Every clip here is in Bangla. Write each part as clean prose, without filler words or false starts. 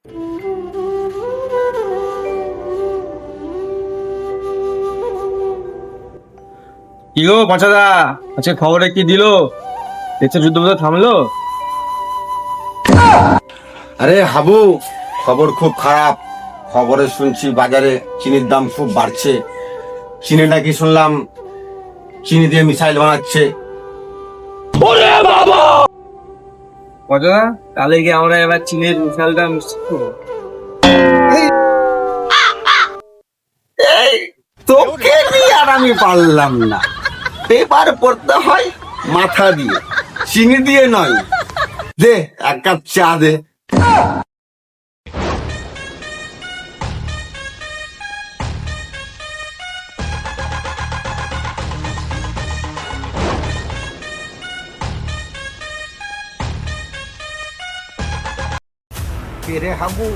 কি গো বাচ্চাদা, আচ্ছা খবরে কি দিল? দেশের যুদ্ধ থামলো? আরে হাবু, খবর খুব খারাপ। খবরে শুনছি বাজারে চিনির দাম খুব বাড়ছে। চিনি নাকি শুনলাম চিনি দিয়ে মিসাইল বানাচ্ছে। বাচ্চাদা, তাহলে কি আমরা এবার চীনের মিসাইলটা মিশ্রিত করবো? তোকে নিয়ে আর আমি পারলাম না। পেপার পড়তে হয় মাথা দিয়ে, চিনি দিয়ে নয়। দে এক কাপ চা দে। রে হাবু,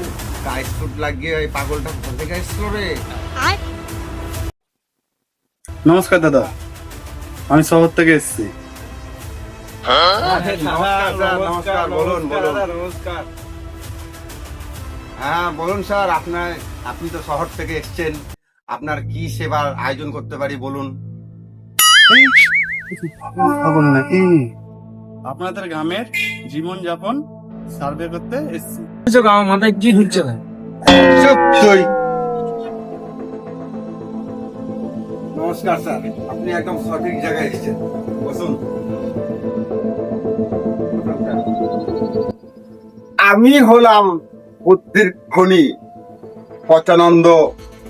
গায়ে চোট লাগিয়ে ওই পাগলটা বসে গেছিল রে। নমস্কার দাদা, আমি শহর থেকে এসেছি। নমস্কার, বলুন বলুন। নমস্কার। হ্যাঁ বলুন স্যার, আপনি তো শহর থেকে এসেছেন, আপনার কি সেবার আয়োজন করতে পারি বলুন। পাগল নাকি? আপনাদের গ্রামের জীবনযাপন সার্ভে করতে এসেছি। আমার মাথায় কি ঢুকছে না? চুপ তুই। নমস্কার স্যার, আপনি একদম সঠিক জায়গায় এসেছেন, বসুন। আমি হলাম বুদ্ধির খনি পচানন্দ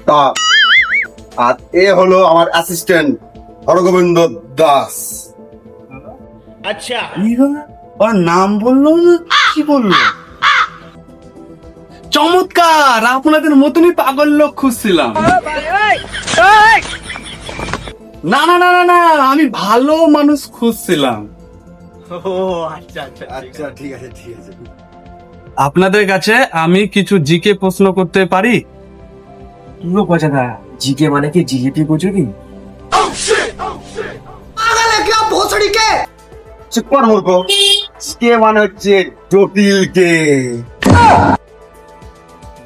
দাস, আর এ হলো আমার অ্যাসিস্ট্যান্ট হরগোবিন্দ দাস। ওর নাম বললো না, কি বললো? চমৎকার, আপনাদের মতনই পাগল লোক খুঁজছিলাম। না না না না না, আমি ভালো মানুষ খুঁজছিলাম। আচ্ছা ঠিক আছে ঠিক আছে। আপনাদের কাছে আমি কিছু জিকে প্রশ্ন করতে পারি? কি গো বাচ্চাদা, জিকে মানে কি জিলিপি কচুরি? চুপ কর মূর্খ। কে মানে হচ্ছে জটিল কে।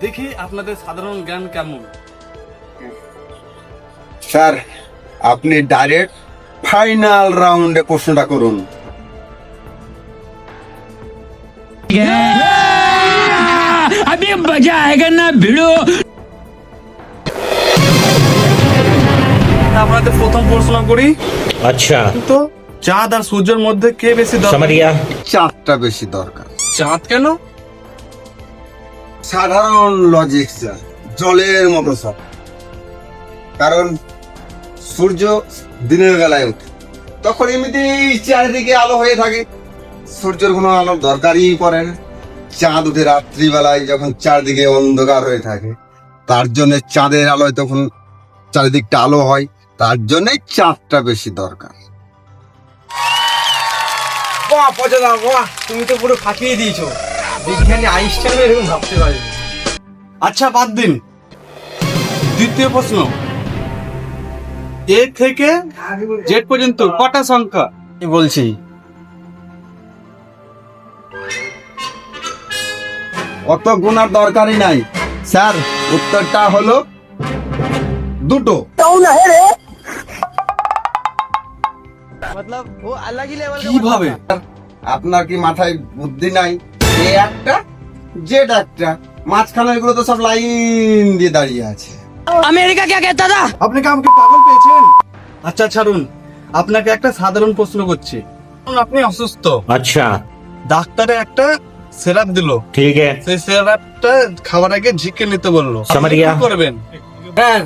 দেখি আপনাদের সাধারণ জ্ঞান কেমন। স্যার, আপনি ডাইরেক্ট ফাইনাল রাউন্ডে প্রশ্নটা করুন। अभी मजा आएगा ना भिड़ो। আপনাদের প্রথম প্রশ্ন করি। अच्छा তো চাঁদ আর সূর্যের মধ্যে কে বেশি দরকার? समझ गया। চাঁদটা বেশি দরকার। চাঁদ কেন? সাধারণ লজিক স্যার, জলের মতো সব। কারণ সূর্য দিনের বেলায় ওঠে, তখন এমনিতেই চারিদিকে আলো হয়ে থাকে, সূর্যের কোনো আলোর দরকারই পড়ে না। চাঁদ উঠে রাত্রিবেলায় যখন চারদিকে অন্ধকার হয়ে থাকে, তার জন্য চাঁদের আলোয় তখন চারিদিকটা আলো হয়, তার জন্যই চাঁদটা বেশি দরকার। বাহ বাচ্চাদা বাহ, তুমি তো পুরো ফাটিয়ে দিয়েছো। বিজ্ঞানী আইনস্টাইন এরকম ভাবতে পারে। আচ্ছা বাদ দিন। দ্বিতীয় প্রশ্ন, এ থেকে জেড পর্যন্ত কটা সংখ্যা? কি বলছি? অত গুণার দরকারই নাই স্যার, উত্তরটা হলো দুটো। কিভাবে? আপনার কি মাথায় বুদ্ধি নাই? এ একটা, জেড একটা, মাঝখানে এগুলো তো সব লাইন দিয়ে দাঁড়িয়ে আছে। अमेरिका क्या कहता था? আপনি কি আমাকে পাগল পেয়েছেন? আচ্ছা ছাড়ুন, আপনাকে একটা সাধারণ প্রশ্ন করছি। ধরুন আপনি অসুস্থ, अच्छा ডাক্তারে একটা সিরাপ দিল, ठीक है সেই সিরাপটা খাওয়ার আগে ঝিকে নিতে বললো, সমঝ আপনি গিয়া। কি করবেন? হ্যাঁ,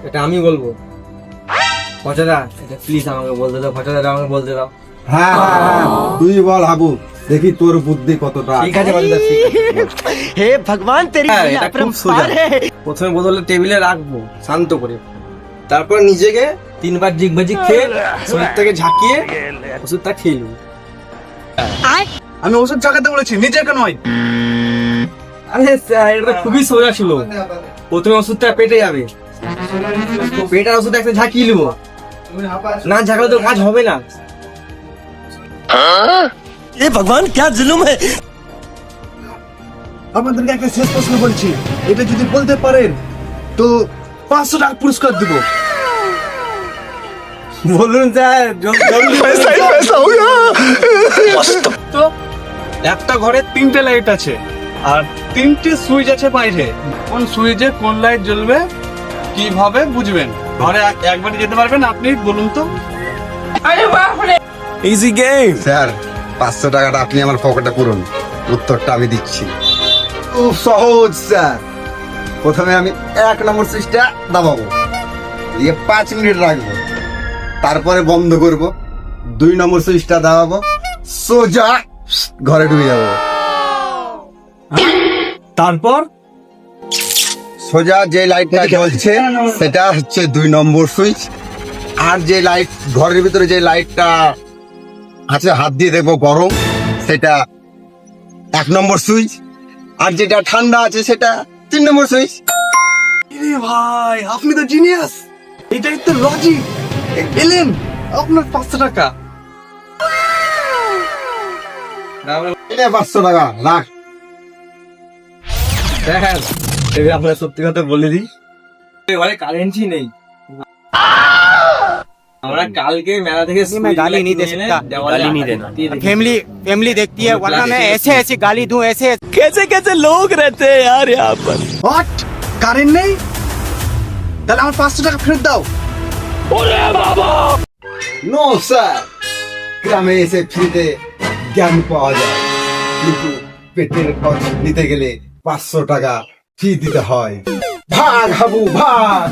এটা আমি বলবো। বাচ্চাদা, এটা প্লিজ আমাকে বলতে দাও। বাচ্চাদা, এটা আমাকে বলতে দাও। হ্যাঁ হ্যাঁ হ্যাঁ, তুই বল হাবু, দেখি তোর বুদ্ধি কতটা। ঠিক আছে বাচ্চাদা, ঠিক আছে। हे भगवान तेरी হ্যাঁ, এটা খুব সোজা। প্রথমে বোতলে টেবিলে রাখবো শান্ত করে, তারপর নিজেকে 3 বার জিগবাজি খেয়ে শরীর থেকে ঝাঁকিয়ে ওষুধটা খেয়ে নেবো। আমি ওষুধ চাকাতে বলেছি, নিজেকে নয়। আরে স্যার, এটা খুবই সোজা ছিল। প্রথমে ওষুধটা পেটে যাবে, পেটার ওষুধ একটা ঝাঁকিয়ে নেবো, না ঝাঁকালে তো কাজ হবে না। ये भगवान क्या जुल्म है। আপনাদেরকে একটা শেষ প্রশ্ন বলছি, এটা যদি বলতে পারেন তো 500 টাকা পুরস্কার দেব। বলুন স্যার, তো একটা ঘরে 3টে লাইট আছে আর 3টে সুইচ আছে বাইরে। কোন সুইচে কোন লাইট জ্বলবে কিভাবে বুঝবেন? ঘরে একবারে যেতে পারবেন, আপনি বলুন তো। Easy game. স্যার 500 টাকাটা আপনি আমার পকেটে পুরুন, উত্তরটা আমি দিচ্ছি। খুব সহজ স্যার। প্রথমে আমি 1 নম্বর সুইচটা দাবাবো, দিয়ে 5 মিনিট রাখবো, তারপরে বন্ধ করব। 2 নম্বর সুইচটা দাবাবো, সোজা ঘরে ঢুকে যাবো। তারপর সোজা যে লাইটটা জ্বলছে সেটা হচ্ছে 2 নম্বর সুইচ, আর যে লাইট ঘরের ভিতরে যে লাইটটা আছে হাত দিয়ে দেখবো গরম, সেটা 1 নম্বর সুইচ, আর যেটা ঠান্ডা আছে সেটা 3 নম্বর সুইচ। আরে ভাই, আপনি তো জিনিয়াস, এটাই তো লজিক। এলেন আপনার 500 টাকা। এটা 500 টাকা রাখ। স্যার, এবার আপনার সত্যি কথা বলে দিই, ঘরে কারেন্টই নেই। আমরা কালকে মেলা থেকে मैं गाली नहीं दे सकता, गाली नहीं देना। फैमिली फैमिली देखती है, वरना मैं ऐसे ऐसे गाली दूं, ऐसे कैसे कैसे लोग रहते हैं यार यहाँ पर। হোয়াট, কারেন্ট নেই? তাহলে আমার 500 টাকা ফেরত দাও। নো স্যার, গ্রামে এসে ফ্রিতে জ্ঞান পাওয়া যায়, কিন্তু পেটের খরচ নিতে গেলে 500 টাকা ফি দিতে হয়। ভাগ হাবু ভাগ।